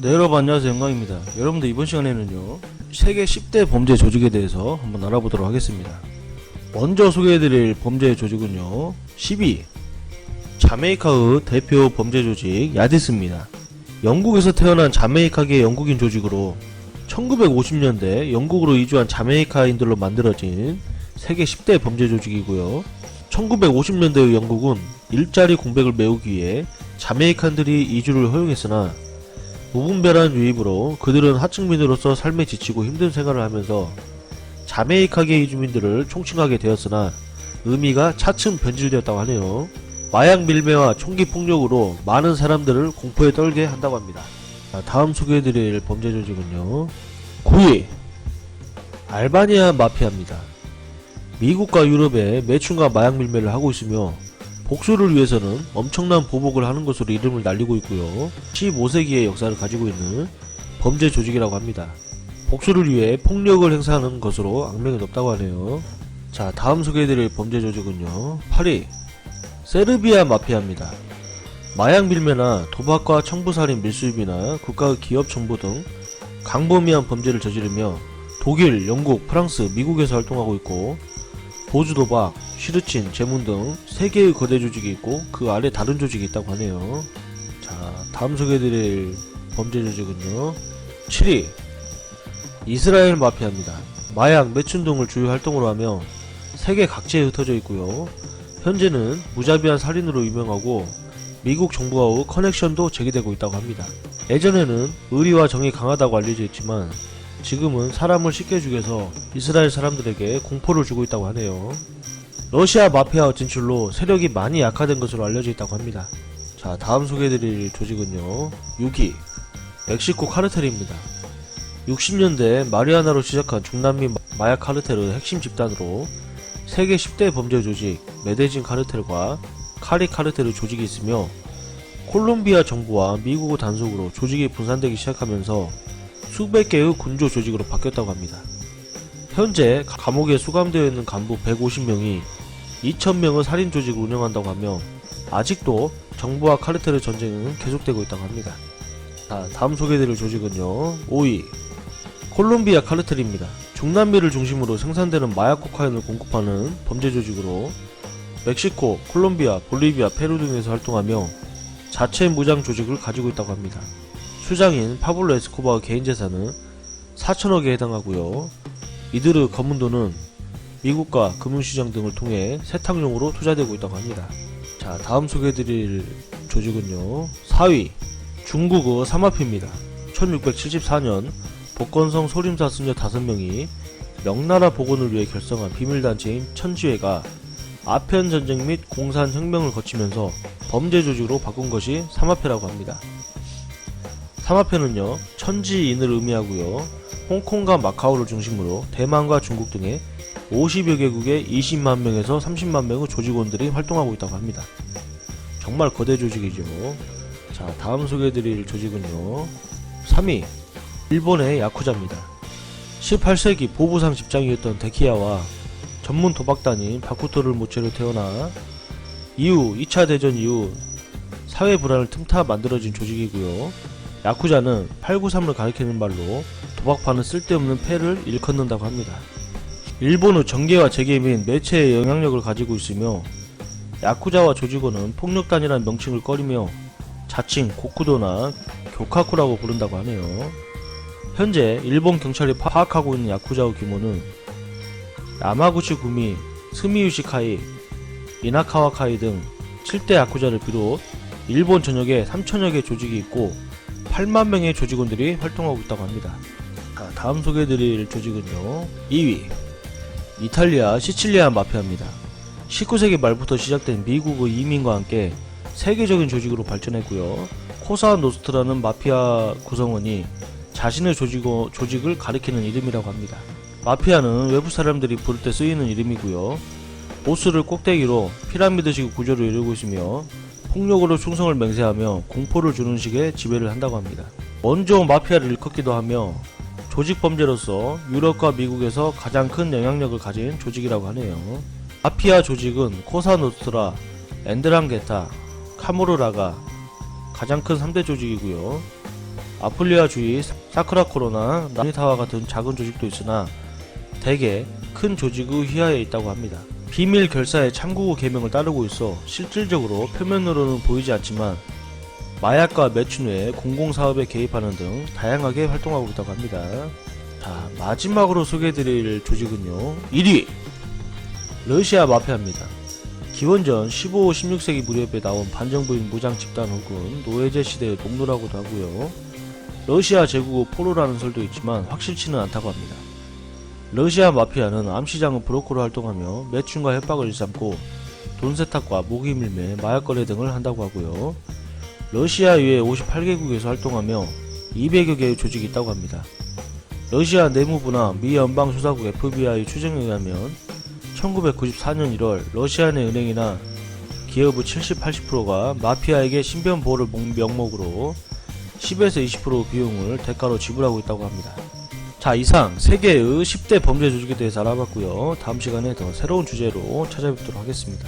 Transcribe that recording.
네, 여러분 안녕하세요. 영광입니다. 여러분들 이번 시간에는요, 세계 10대 범죄 조직에 대해서 한번 알아보도록 하겠습니다. 먼저 소개해드릴 범죄 조직은요, 12. 자메이카의 대표 범죄 조직 야디스입니다. 영국에서 태어난 자메이카계 영국인 조직으로 1950년대 영국으로 이주한 자메이카인들로 만들어진 세계 10대 범죄 조직이고요. 1950년대의 영국은 일자리 공백을 메우기 위해 자메이칸들이 이주를 허용했으나 무분별한 유입으로 그들은 하층민으로서 삶에 지치고 힘든 생활을 하면서 자메이카계 이주민들을 총칭하게 되었으나 의미가 차츰 변질되었다고 하네요. 마약 밀매와 총기 폭력으로 많은 사람들을 공포에 떨게 한다고 합니다. 다음 소개해드릴 범죄 조직은요, 9위 알바니아 마피아입니다. 미국과 유럽에 매춘과 마약 밀매를 하고 있으며 복수를 위해서는 엄청난 보복을 하는 것으로 이름을 날리고 있고요. 15세기의 역사를 가지고 있는 범죄 조직이라고 합니다. 복수를 위해 폭력을 행사하는 것으로 악명이 높다고 하네요. 자, 다음 소개해드릴 범죄 조직은요, 8위 세르비아 마피아입니다. 마약 밀매나 도박과 청부살인 밀수입이나 국가의 기업 정보 등 광범위한 범죄를 저지르며 독일, 영국, 프랑스, 미국에서 활동하고 있고 보주도박, 시르친, 제문 등 3개의 거대 조직이 있고 그 아래 다른 조직이 있다고 하네요. 자, 다음 소개해드릴 범죄 조직은요, 7위 이스라엘 마피아입니다. 마약, 매춘 등을 주요 활동으로 하며 세계 각지에 흩어져 있고요. 현재는 무자비한 살인으로 유명하고 미국 정부와의 커넥션도 제기되고 있다고 합니다. 예전에는 의리와 정이 강하다고 알려져 있지만 지금은 사람을 쉽게 죽여서 이스라엘 사람들에게 공포를 주고 있다고 하네요. 러시아 마피아 진출로 세력이 많이 약화된 것으로 알려져 있다고 합니다. 자, 다음 소개해드릴 조직은요, 6위 멕시코 카르텔입니다. 60년대 마리아나로 시작한 중남미 마약 카르텔의 핵심 집단으로 세계 10대 범죄 조직 메데진 카르텔과 카리 카르텔의 조직이 있으며 콜롬비아 정부와 미국의 단속으로 조직이 분산되기 시작하면서 수백 개의 군조 조직으로 바뀌었다고 합니다. 현재 감옥에 수감되어 있는 간부 150명이 2000명의 살인 조직을 운영한다고 하며 아직도 정부와 카르텔의 전쟁은 계속되고 있다고 합니다. 자, 다음 소개해드릴 조직은요, 5위 콜롬비아 카르텔입니다. 중남미를 중심으로 생산되는 마약 코카인을 공급하는 범죄 조직으로 멕시코, 콜롬비아, 볼리비아, 페루 등에서 활동하며 자체 무장 조직을 가지고 있다고 합니다. 수장인 파블로 에스코바의 개인 재산은 4천억에 해당하고요. 이들의 검은 돈은 미국과 금융시장 등을 통해 세탁용으로 투자되고 있다고 합니다. 자, 다음 소개해드릴 조직은요, 4위 중국의 사마피입니다. 1674년 복건성 소림사 승려 5명이 명나라 복원을 위해 결성한 비밀단체인 천지회가 아편전쟁 및 공산혁명을 거치면서 범죄 조직으로 바꾼 것이 사마페라고 합니다. 사마페는요, 천지인을 의미하고요. 홍콩과 마카오를 중심으로 대만과 중국 등의 50여 개국의 20만 명에서 30만 명의 조직원들이 활동하고 있다고 합니다. 정말 거대 조직이죠. 자, 다음 소개해드릴 조직은요, 3위 일본의 야쿠자입니다. 18세기 보부상 집장이었던 데키야와 전문 도박단인 바쿠토를 모체로 태어나 이후 2차 대전 이후 사회 불안을 틈타 만들어진 조직이고요. 야쿠자는 893을 가리키는 말로 도박파는 쓸데없는 패를 일컫는다고 합니다. 일본의 정계와 재계 및 매체의 영향력을 가지고 있으며 야쿠자와 조직원은 폭력단이라는 명칭을 꺼리며 자칭 고쿠도나 교카쿠라고 부른다고 하네요. 현재 일본 경찰이 파악하고 있는 야쿠자의 규모는 야마구치 구미, 스미유시 카이, 이나카와 카이 등 7대 야쿠자를 비롯 일본 전역에 3천여 개 조직이 있고 8만 명의 조직원들이 활동하고 있다고 합니다. 자, 다음 소개해드릴 조직은요, 2위 이탈리아 시칠리아 마피아입니다. 19세기 말부터 시작된 미국의 이민과 함께 세계적인 조직으로 발전했고요. 코사 노스트라는 마피아 구성원이 자신의 조직을 가리키는 이름이라고 합니다. 마피아는 외부 사람들이 부를 때 쓰이는 이름이고요. 보스를 꼭대기로 피라미드식 구조를 이루고 있으며 폭력으로 충성을 맹세하며 공포를 주는 식의 지배를 한다고 합니다. 먼저 마피아를 일컫기도 하며 조직 범죄로서 유럽과 미국에서 가장 큰 영향력을 가진 조직이라고 하네요. 마피아 조직은 코사노스트라, 엔드랑게타, 카모르라가 가장 큰 3대 조직이고요. 아플리아 주의, 사쿠라 코로나, 나미타와 같은 작은 조직도 있으나 대개 큰 조직의 휘하에 있다고 합니다. 비밀 결사의 참고구 계명을 따르고 있어 실질적으로 표면으로는 보이지 않지만 마약과 매춘 외에 공공사업에 개입하는 등 다양하게 활동하고 있다고 합니다. 자, 마지막으로 소개해드릴 조직은요, 1위 러시아 마피아입니다. 기원전 15, 16세기 무렵에 나온 반정부인 무장 집단 혹은 노예제 시대의 동료라고도 하고요. 러시아 제국의 포로라는 설도 있지만 확실치는 않다고 합니다. 러시아 마피아는 암시장의 브로커로 활동하며 매춘과 협박을 일삼고 돈 세탁과 모기 밀매, 마약 거래 등을 한다고 하고요. 러시아 이외 58개국에서 활동하며 200여 개의 조직이 있다고 합니다. 러시아 내무부나 미 연방수사국 FBI 추정에 의하면 1994년 1월 러시아 내 은행이나 기업의 70-80%가 마피아에게 신변 보호를 명목으로 10에서 20% 비용을 대가로 지불하고 있다고 합니다. 자, 이상 세계의 10대 범죄 조직에 대해서 알아봤고요. 다음 시간에 더 새로운 주제로 찾아뵙도록 하겠습니다.